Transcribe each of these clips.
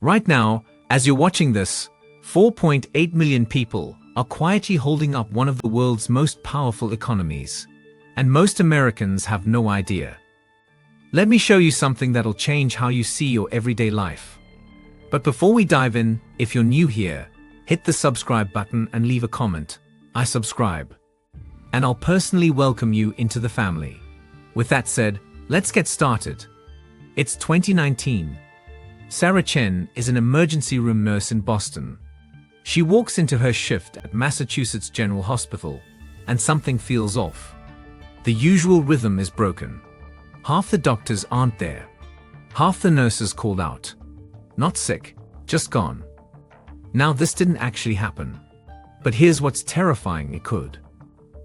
Right now, as you're watching this, 4.8 million people are quietly holding up one of the world's most powerful economies. And most Americans have no idea. Let me show you something that'll change how you see your everyday life. But before we dive in, if you're new here, hit the subscribe button and leave a comment. I subscribe. And I'll personally welcome you into the family. With that said, let's get started. It's 2019. Sarah Chen is an emergency room nurse in Boston. She walks into her shift at Massachusetts General Hospital, and something feels off. The usual rhythm is broken. Half the doctors aren't there. Half the nurses called out. Not sick, just gone. Now this didn't actually happen. But here's what's terrifying: it could.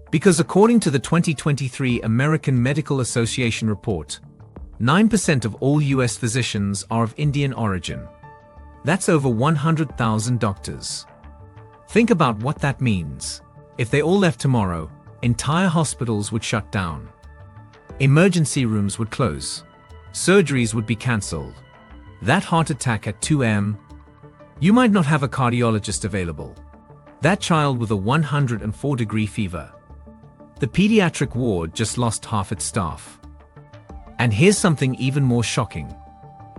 Because according to the 2023 American Medical Association report, 9% of all US physicians are of Indian origin. That's over 100,000 doctors. Think about what that means. If they all left tomorrow, entire hospitals would shut down. Emergency rooms would close. Surgeries would be cancelled. That heart attack at 2 a.m. You might not have a cardiologist available. That child with a 104-degree fever. The pediatric ward just lost half its staff. And here's something even more shocking.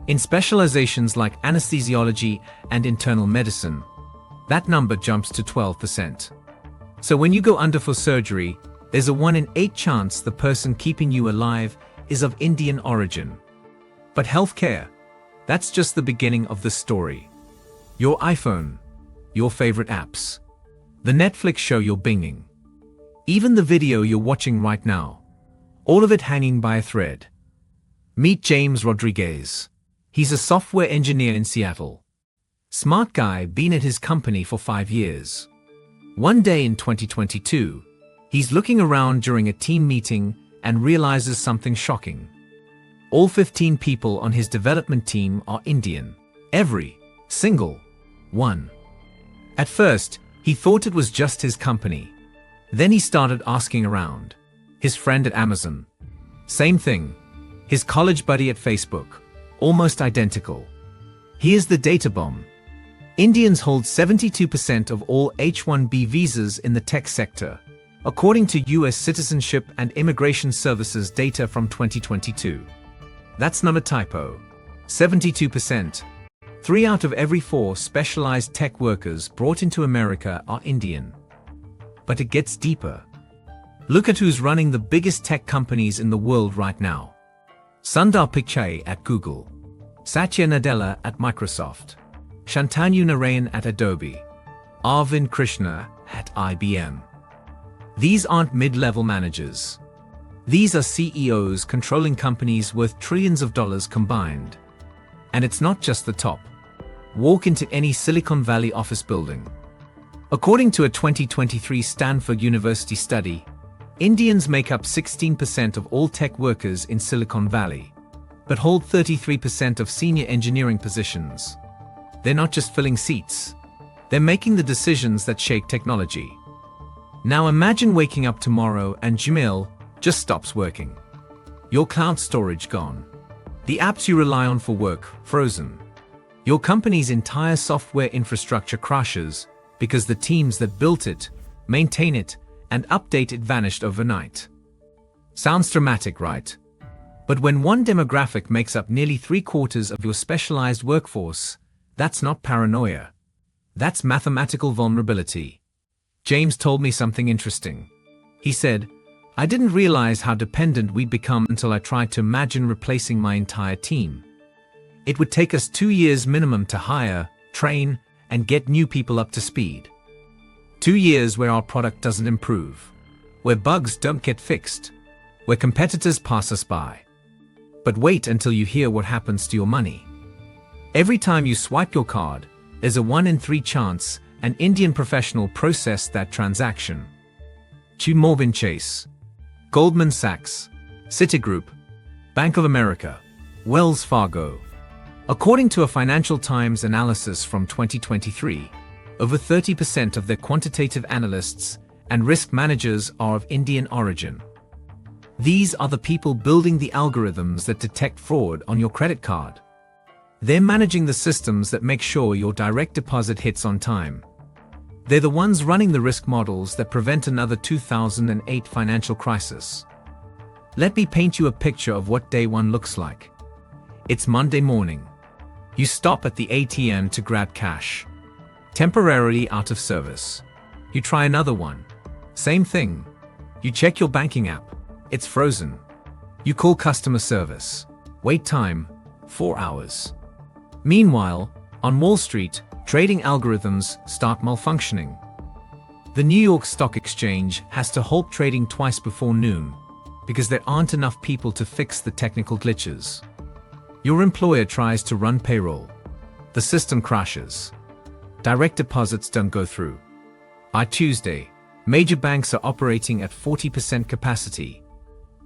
In specializations like anesthesiology and internal medicine, that number jumps to 12%. So when you go under for surgery, there's a 1 in 8 chance the person keeping you alive is of Indian origin. But healthcare, that's just the beginning of the story. Your iPhone, your favorite apps, the Netflix show you're binging, even the video you're watching right now, all of it hanging by a thread. Meet James Rodriguez. He's a software engineer in Seattle. Smart guy, been at his company for 5 years. One day in 2022, he's looking around during a team meeting and realizes something shocking. All 15 people on his development team are Indian. Every single one. At first, he thought it was just his company. Then he started asking around. His friend at Amazon. Same thing. His college buddy at Facebook. Almost identical. Here's the data bomb. Indians hold 72% of all H-1B visas in the tech sector, according to U.S. Citizenship and Immigration Services data from 2022. That's not a typo. 72%. 3 out of every 4 specialized tech workers brought into America are Indian. But it gets deeper. Look at who's running the biggest tech companies in the world right now. Sundar Pichai at Google, Satya Nadella at Microsoft, Shantanu Narayan at Adobe, Arvind Krishna at IBM. These aren't mid-level managers. These are CEOs controlling companies worth trillions of dollars combined. And it's not just the top. Walk into any Silicon Valley office building. According to a 2023 Stanford University study, Indians make up 16% of all tech workers in Silicon Valley, but hold 33% of senior engineering positions. They're not just filling seats. They're making the decisions that shape technology. Now imagine waking up tomorrow and Gmail just stops working. Your cloud storage gone. The apps you rely on for work frozen. Your company's entire software infrastructure crashes because the teams that built it, maintain it, and update it vanished overnight. Sounds dramatic, right? But when one demographic makes up nearly 3/4 of your specialized workforce, that's not paranoia. That's mathematical vulnerability. James told me something interesting. He said, "I didn't realize how dependent we'd become until I tried to imagine replacing my entire team. It would take us 2 years minimum to hire, train, and get new people up to speed. 2 years where our product doesn't improve, where bugs don't get fixed, where competitors pass us by. But wait until you hear what happens to your money. Every time you swipe your card, there's a 1 in 3 chance an Indian professional processed that transaction." Morgan Chase, Goldman Sachs, Citigroup, Bank of America, Wells Fargo. According to a Financial Times analysis from 2023, over 30% of their quantitative analysts and risk managers are of Indian origin. These are the people building the algorithms that detect fraud on your credit card. They're managing the systems that make sure your direct deposit hits on time. They're the ones running the risk models that prevent another 2008 financial crisis. Let me paint you a picture of what day one looks like. It's Monday morning. You stop at the ATM to grab cash. Temporarily out of service. You try another one. Same thing. You check your banking app. It's frozen. You call customer service. Wait time, 4 hours. Meanwhile, on Wall Street, trading algorithms start malfunctioning. The New York Stock Exchange has to halt trading twice before noon because there aren't enough people to fix the technical glitches. Your employer tries to run payroll. The system crashes. Direct deposits don't go through. By Tuesday, major banks are operating at 40% capacity.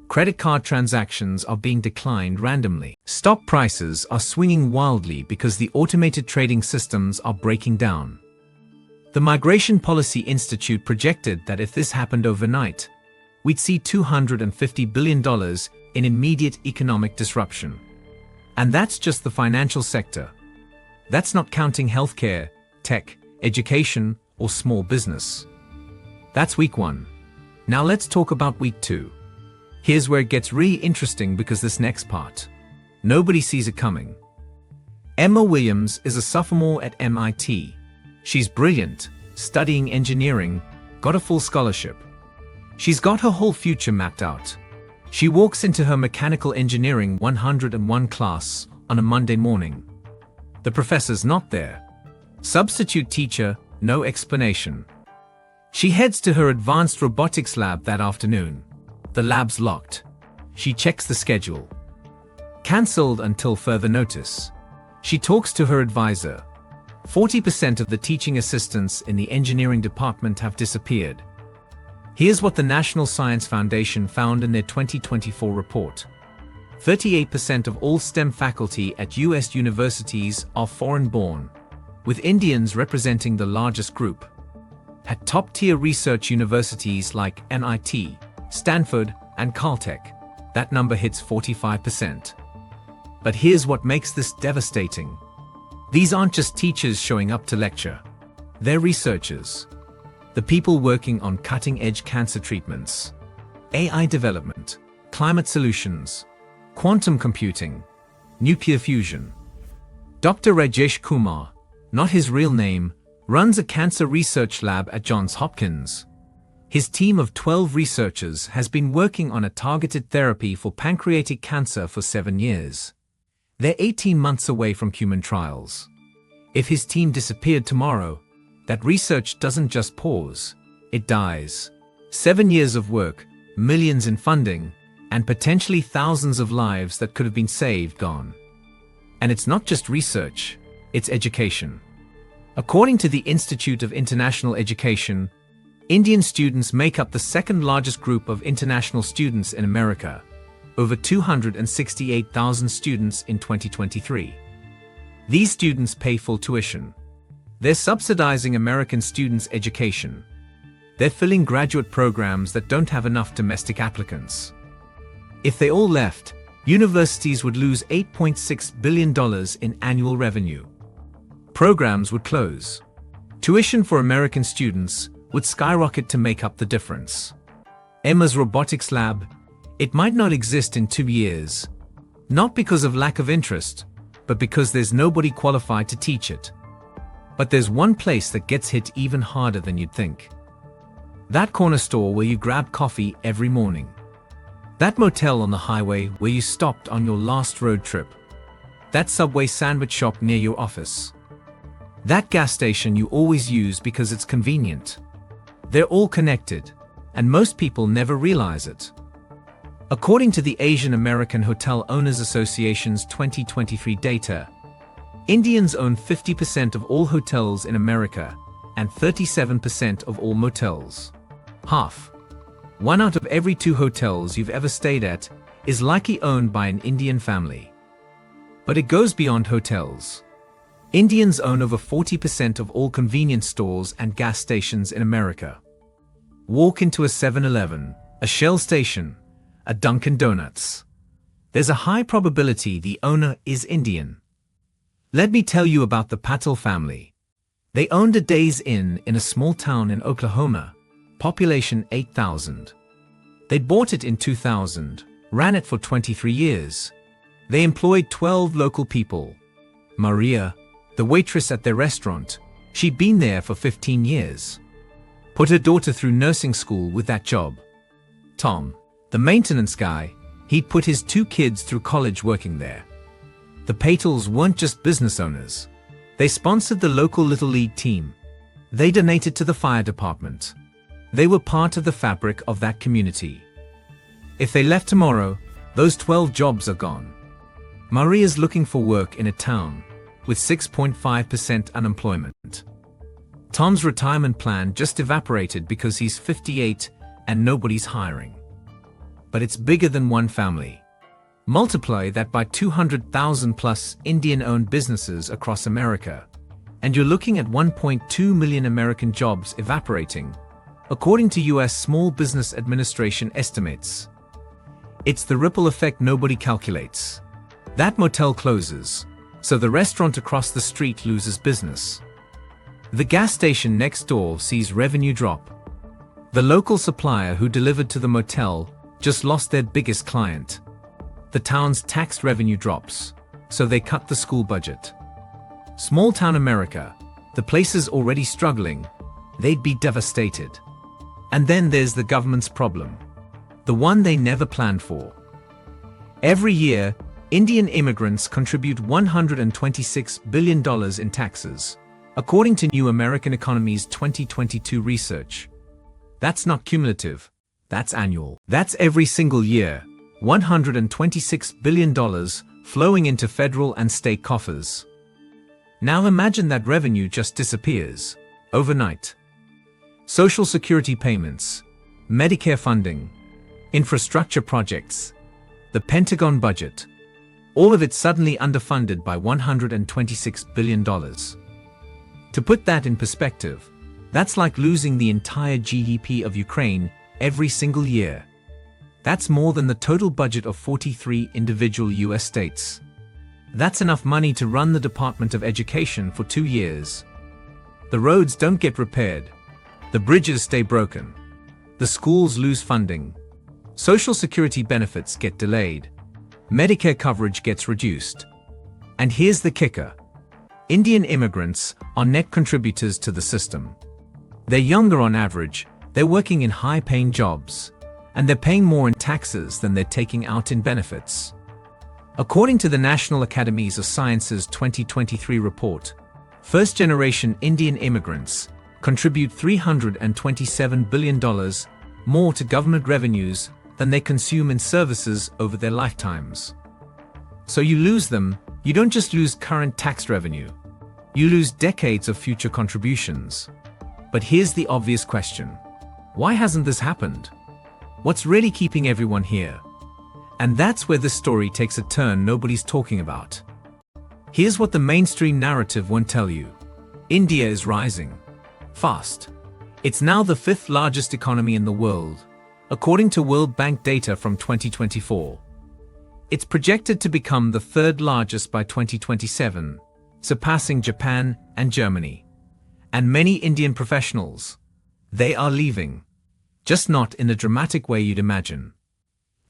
Credit card transactions are being declined randomly. Stock prices are swinging wildly because the automated trading systems are breaking down. The Migration Policy Institute projected that if this happened overnight, we'd see $250 billion in immediate economic disruption. And that's just the financial sector. That's not counting healthcare, tech, education, or small business. That's week one. Now let's talk about week two. Here's where it gets really interesting because this next part, nobody sees it coming. Emma Williams is a sophomore at MIT. She's brilliant, studying engineering, got a full scholarship. She's got her whole future mapped out. She walks into her mechanical engineering 101 class on a Monday morning. The professor's not there. Substitute teacher, no explanation. She heads to her advanced robotics lab that afternoon. The lab's locked. She checks the schedule. Cancelled until further notice. She talks to her advisor. 40% of the teaching assistants in the engineering department have disappeared. Here's what the National Science Foundation found in their 2024 report. 38% of all STEM faculty at US universities are foreign-born, with Indians representing the largest group. At top-tier research universities like MIT, Stanford, and Caltech, that number hits 45%. But here's what makes this devastating. These aren't just teachers showing up to lecture. They're researchers. The people working on cutting-edge cancer treatments, AI development, climate solutions, quantum computing, nuclear fusion. Dr. Rajesh Kumar, not his real name, runs a cancer research lab at Johns Hopkins. His team of 12 researchers has been working on a targeted therapy for pancreatic cancer for 7 years. They're 18 months away from human trials. If his team disappeared tomorrow, that research doesn't just pause, it dies. 7 years of work, millions in funding, and potentially thousands of lives that could have been saved gone. And it's not just research, it's education. According to the Institute of International Education, Indian students make up the second largest group of international students in America, over 268,000 students in 2023. These students pay full tuition. They're subsidizing American students' education. They're filling graduate programs that don't have enough domestic applicants. If they all left, universities would lose $8.6 billion in annual revenue. Programs would close. Tuition for American students would skyrocket to make up the difference. Emma's robotics lab, it might not exist in 2 years, not because of lack of interest, but because there's nobody qualified to teach it. But there's one place that gets hit even harder than you'd think. That corner store where you grab coffee every morning. That motel on the highway where you stopped on your last road trip. That Subway sandwich shop near your office. That gas station you always use because it's convenient. They're all connected, and most people never realize it. According to the Asian American Hotel Owners Association's 2023 data, Indians own 50% of all hotels in America and 37% of all motels. Half. 1 out of every 2 hotels you've ever stayed at is likely owned by an Indian family. But it goes beyond hotels. Indians own over 40% of all convenience stores and gas stations in America. Walk into a 7-Eleven, a Shell station, a Dunkin' Donuts. There's a high probability the owner is Indian. Let me tell you about the Patel family. They owned a Days Inn in a small town in Oklahoma, population 8,000. They bought it in 2000, ran it for 23 years. They employed 12 local people. Maria, the waitress at their restaurant, she'd been there for 15 years. Put her daughter through nursing school with that job. Tom, the maintenance guy, he'd put his 2 kids through college working there. The Patels weren't just business owners. They sponsored the local Little League team. They donated to the fire department. They were part of the fabric of that community. If they left tomorrow, those 12 jobs are gone. Maria's looking for work in a town with 6.5% unemployment. Tom's retirement plan just evaporated because he's 58 and nobody's hiring. But it's bigger than one family. Multiply that by 200,000 plus Indian-owned businesses across America, and you're looking at 1.2 million American jobs evaporating, according to US Small Business Administration estimates. It's the ripple effect nobody calculates. That motel closes, so the restaurant across the street loses business. The gas station next door sees revenue drop. The local supplier who delivered to the motel just lost their biggest client. The town's tax revenue drops, so they cut the school budget. Small town America, the places already struggling, they'd be devastated. And then there's the government's problem, the one they never planned for. Every year, Indian immigrants contribute $126 billion in taxes, according to New American Economy's 2022 research. That's not cumulative, that's annual. That's every single year. $126 billion flowing into federal and state coffers. Now imagine that revenue just disappears overnight. Social Security payments, Medicare funding, infrastructure projects, the Pentagon budget, all of it suddenly underfunded by $126 billion. To put that in perspective, that's like losing the entire GDP of Ukraine every single year. That's more than the total budget of 43 individual US states. That's enough money to run the Department of Education for 2 years. The roads don't get repaired. The bridges stay broken. The schools lose funding. Social Security benefits get delayed. Medicare coverage gets reduced. And here's the kicker. Indian immigrants are net contributors to the system. They're younger on average, they're working in high-paying jobs, and they're paying more in taxes than they're taking out in benefits. According to the National Academies of Sciences 2023 report, first-generation Indian immigrants contribute $327 billion more to government revenues than they consume in services over their lifetimes. So you lose them, you don't just lose current tax revenue, you lose decades of future contributions. But here's the obvious question. Why hasn't this happened? What's really keeping everyone here? And that's where this story takes a turn nobody's talking about. Here's what the mainstream narrative won't tell you. India is rising. Fast. It's now the 5th largest economy in the world, according to World Bank data from 2024. It's projected to become the 3rd largest by 2027, surpassing Japan and Germany. And many Indian professionals, they are leaving. Just not in the dramatic way you'd imagine.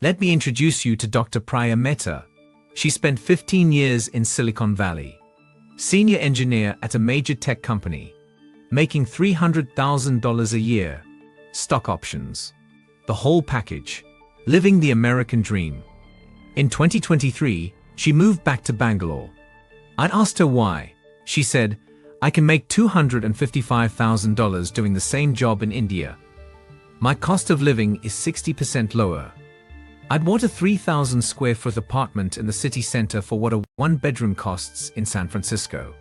Let me introduce you to Dr. Priya Mehta. She spent 15 years in Silicon Valley, senior engineer at a major tech company, making $300,000 a year, stock options, the whole package, living the American dream. In 2023, she moved back to Bangalore. I'd asked her why. She said, "I can make $255,000 doing the same job in India. My cost of living is 60% lower. I'd bought a 3,000 square foot apartment in the city center for what a 1-bedroom costs in San Francisco.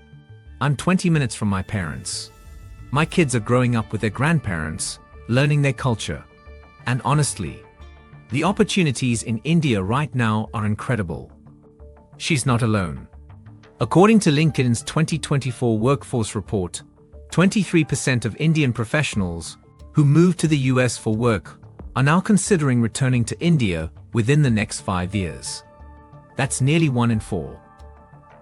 I'm 20 minutes from my parents. My kids are growing up with their grandparents, learning their culture. And honestly, the opportunities in India right now are incredible." She's not alone. According to LinkedIn's 2024 workforce report, 23% of Indian professionals who moved to the US for work are now considering returning to India within the next 5 years. That's nearly 1 in 4.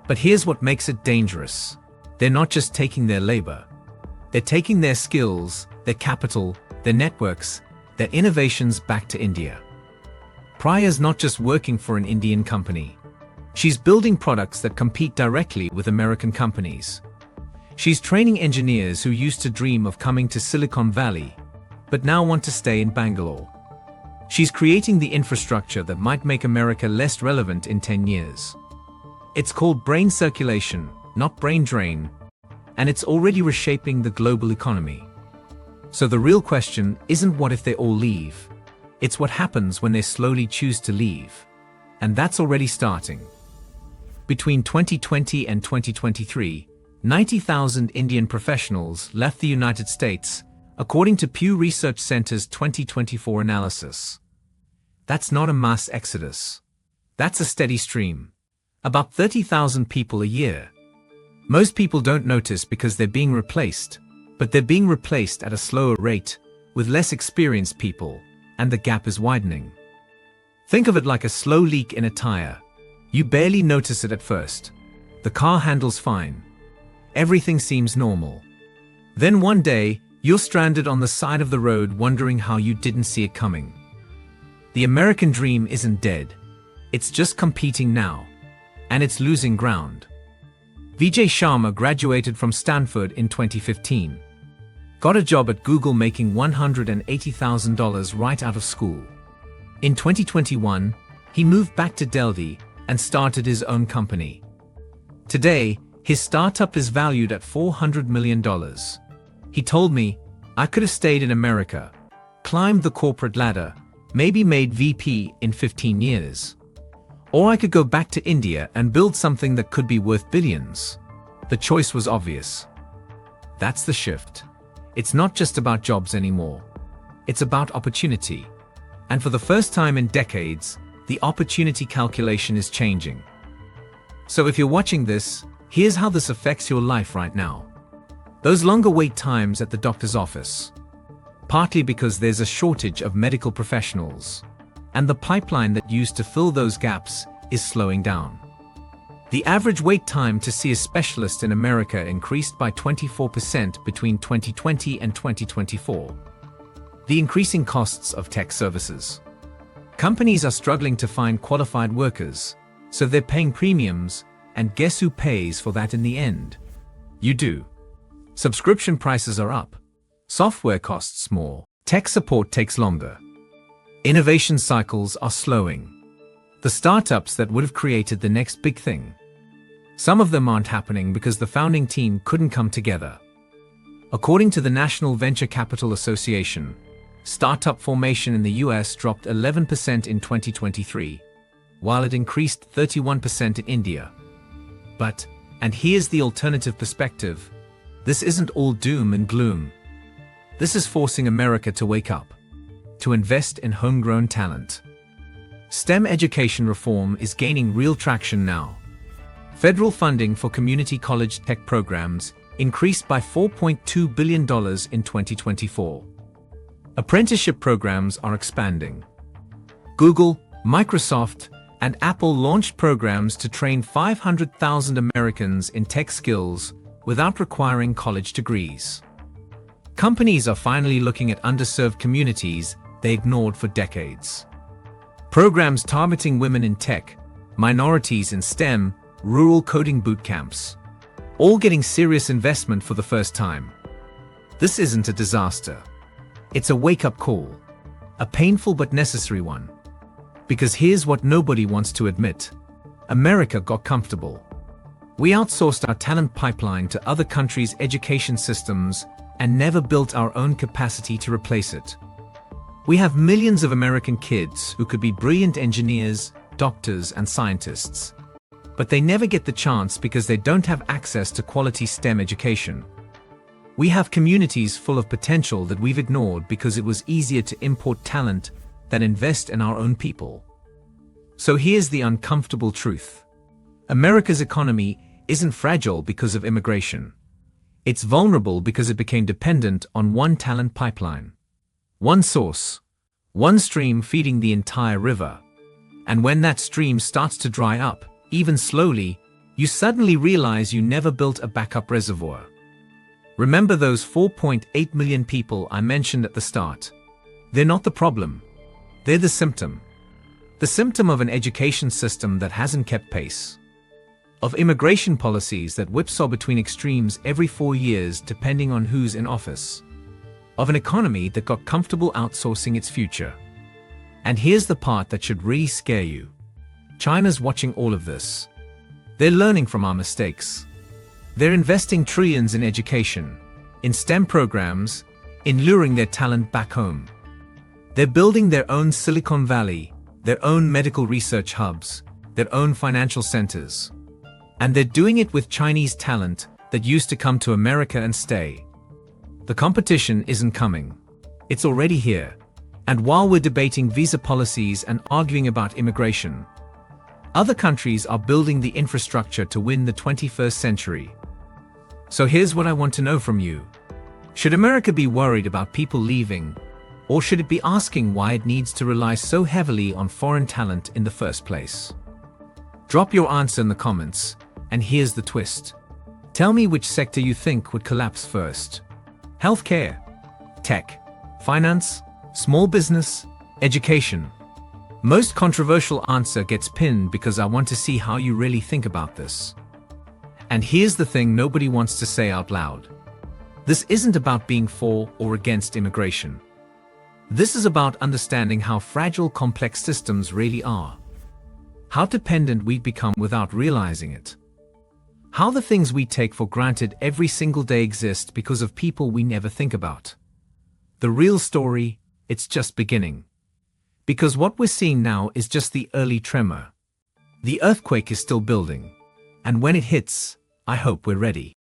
But here's what makes it dangerous. They're not just taking their labor. They're taking their skills, their capital, their networks, their innovations back to India. Priya's not just working for an Indian company. She's building products that compete directly with American companies. She's training engineers who used to dream of coming to Silicon Valley, but now want to stay in Bangalore. She's creating the infrastructure that might make America less relevant in 10 years. It's called brain circulation, not brain drain, and it's already reshaping the global economy. So the real question isn't what if they all leave. It's what happens when they slowly choose to leave. And that's already starting. Between 2020 and 2023, 90,000 Indian professionals left the United States, according to Pew Research Center's 2024 analysis. That's not a mass exodus. That's a steady stream. About 30,000 people a year. Most people don't notice because they're being replaced, but they're being replaced at a slower rate, with less experienced people, and the gap is widening. Think of it like a slow leak in a tire. You barely notice it at first. The car handles fine. Everything seems normal. Then one day, you're stranded on the side of the road wondering how you didn't see it coming. The American dream isn't dead. It's just competing now. And it's losing ground. Vijay Sharma graduated from Stanford in 2015. Got a job at Google making $180,000 right out of school. In 2021, he moved back to Delhi and started his own company. Today, his startup is valued at $400 million. He told me, I could have stayed in America, climbed the corporate ladder, maybe made VP in 15 years. Or I could go back to India and build something that could be worth billions. The choice was obvious. That's the shift. It's not just about jobs anymore. It's about opportunity. And for the first time in decades, the opportunity calculation is changing. So if you're watching this, here's how this affects your life right now. Those longer wait times at the doctor's office. Partly because there's a shortage of medical professionals. And the pipeline that used to fill those gaps is slowing down. The average wait time to see a specialist in America increased by 24% between 2020 and 2024. The increasing costs of tech services. Companies are struggling to find qualified workers, so they're paying premiums, and guess who pays for that in the end? You do. Subscription prices are up. Software costs more. Tech support takes longer. Innovation cycles are slowing. The startups that would have created the next big thing. Some of them aren't happening because the founding team couldn't come together. According to the National Venture Capital Association, startup formation in the US dropped 11% in 2023, while it increased 31% in India. But, and here's the alternative perspective, this isn't all doom and gloom. This is forcing America to wake up, to invest in homegrown talent. STEM education reform is gaining real traction now. Federal funding for community college tech programs increased by $4.2 billion in 2024. Apprenticeship programs are expanding. Google, Microsoft, and Apple launched programs to train 500,000 Americans in tech skills without requiring college degrees. Companies are finally looking at underserved communities they ignored for decades. Programs targeting women in tech, minorities in STEM, rural coding boot camps, all getting serious investment for the first time. This isn't a disaster. It's a wake-up call, a painful but necessary one. Because here's what nobody wants to admit. America got comfortable. We outsourced our talent pipeline to other countries' education systems and never built our own capacity to replace it. We have millions of American kids who could be brilliant engineers, doctors, and scientists. But they never get the chance because they don't have access to quality STEM education. We have communities full of potential that we've ignored because it was easier to import talent than invest in our own people. So here's the uncomfortable truth. America's economy isn't fragile because of immigration. It's vulnerable because it became dependent on one talent pipeline. One source, one stream feeding the entire river. And when that stream starts to dry up, even slowly, you suddenly realize you never built a backup reservoir. Remember those 4.8 million people I mentioned at the start? They're not the problem. They're the symptom. The symptom of an education system that hasn't kept pace. Of immigration policies that whipsaw between extremes every 4 years depending on who's in office. Of an economy that got comfortable outsourcing its future. And here's the part that should really scare you. China's watching all of this. They're learning from our mistakes. They're investing trillions in education, in STEM programs, in luring their talent back home. They're building their own Silicon Valley, their own medical research hubs, their own financial centers. And they're doing it with Chinese talent that used to come to America and stay. The competition isn't coming. It's already here. And while we're debating visa policies and arguing about immigration, other countries are building the infrastructure to win the 21st century. So here's what I want to know from you. Should America be worried about people leaving, or should it be asking why it needs to rely so heavily on foreign talent in the first place? Drop your answer in the comments, and here's the twist. Tell me which sector you think would collapse first. Healthcare, tech, finance, small business, education. Most controversial answer gets pinned because I want to see how you really think about this. And here's the thing nobody wants to say out loud. This isn't about being for or against immigration. This is about understanding how fragile complex systems really are. How dependent we become without realizing it. How the things we take for granted every single day exist because of people we never think about. The real story, it's just beginning. Because what we're seeing now is just the early tremor. The earthquake is still building. And when it hits, I hope we're ready.